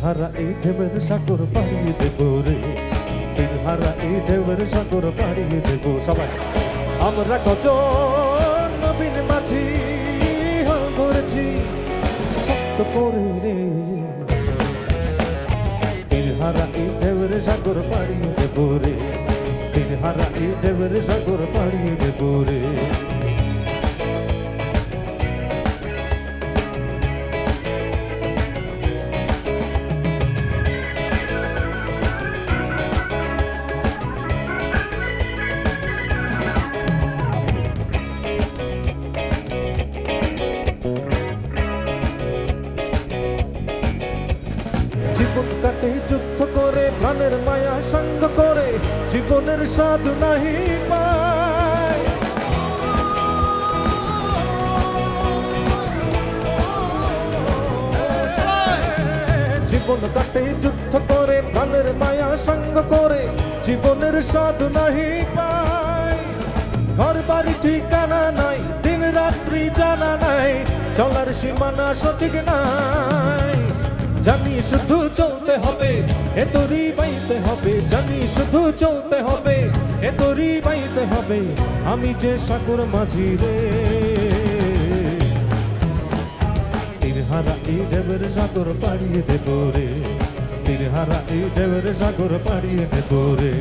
হারা এই ঢেউয়ের সাগর পাড়িয়ে দেব রে, তীর হারা এই ঢেউয়ের সাগর পাড়িয়ে দেব। সবাই আমরা কজন নবীন মাঝি হাল ধরেছি শক্ত করে রে, তীর হারা এই ঢেউয়ের সাগর পাড়িয়ে দেব রে, তীর হারা এই ঢেউয়ের সাগর পাড়িয়ে দেব রে। জীবন কাটে যুদ্ধ করে, প্রাণের মায়া সঙ্গ করে, জীবনের স্বাদ নাহি পায়। জীবন কাটে যুদ্ধ করে, প্রাণের মায়া সঙ্গ করে, জীবনের স্বাদ নাহি পায়। ঘর বাড়ি ঠিকানা নাই, দিন রাত্রি জানা নাই, চলার সীমানা সঠিক নাই। জানি শুধু চলতে হবে, এ তোরই বাইতে হবে, জানি শুধু চলতে হবে, এ তোরই বাইতে হবে। আমি যে সাগর মাঝি রে, তীর হারা এই ঢেউয়ের সাগর পাড়িয়ে দেব রে, তীর হারা এই ঢেউয়ের সাগর পাড়িয়ে দেব রে।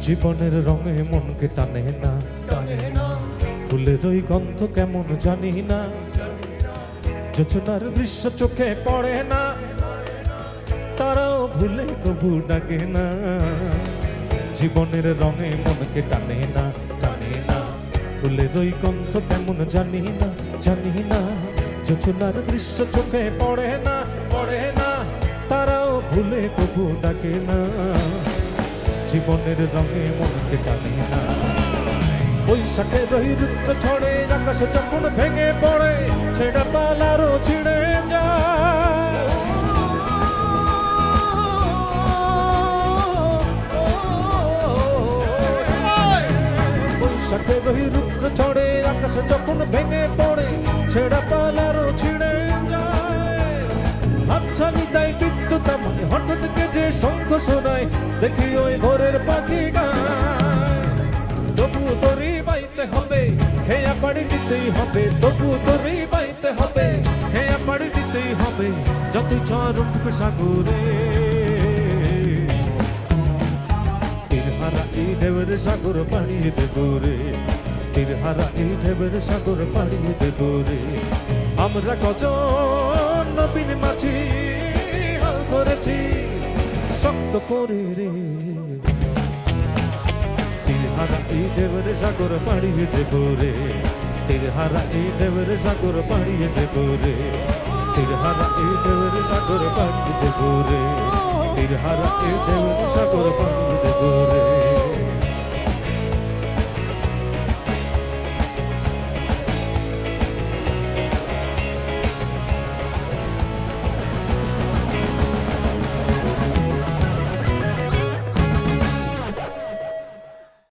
জীবনের রঙে মনকে টানে না, টানে না, ফুলের ওই গন্ধ কেমন জানি না, যোচনার দৃশ্য চোখে পড়ে না, তারাও ভুলে তবু ডাকে না। জীবনের রঙে মনকে টানে না, টানে না, ফুলের ওই গন্ধ কেমন জানি না, জানি না, যোচনার দৃশ্য চোখে পড়ে না, পড়ে না, তারাও ভুলে তবু ডাকে না। জীবনের রঙে মনকে টানে না। বৈশাখের ওই রুদ্র ছড়ে, আকাশে যখন ভেঙে পড়ে, ছেঁড়া পালারও ছিঁড়ে যায়। বৈশাখের ওই রুদ্র ছড়ে, আকাশে যখন ভেঙে পড়ে, ছেঁড়া পালারও ছিঁড়ে যায়। হাতছানি দেয় বিদ্যুৎ আমায়, হঠাৎ যে শঙ্খ শোনায়, দেখি ওই ভোরের পাখি গায়। তবু তোরই বাইতে হবে, খেয়া পাড়ি দিতেই হবে, তবু তোরই বাইতে হবে, খেয়া পাড়ি দিতেই হবে। যতই ঝড় উঠুক সাগরে, তীর হারা এই ঢেউয়ের সাগর পাড়িয়ে দেব রে, তীর হারা এই ঢেউয়ের সাগর পাড়িয়ে দেব রে। আমরা কজন নবীন মাঝি হাল ধরেছি শক্ত করে রে, তীর হারা এই ঢেউয়ের সাগর পাড়িয়ে দেব রে, তীর হারা এই ঢেউয়ের সাগর পাড়িয়ে দেব রে, তীর হারা এই ঢেউয়ের সাগর পাড়িয়ে দেব রে, তীর হারা এই ঢেউয়ের সাগর পাড়িয়ে দেব রে।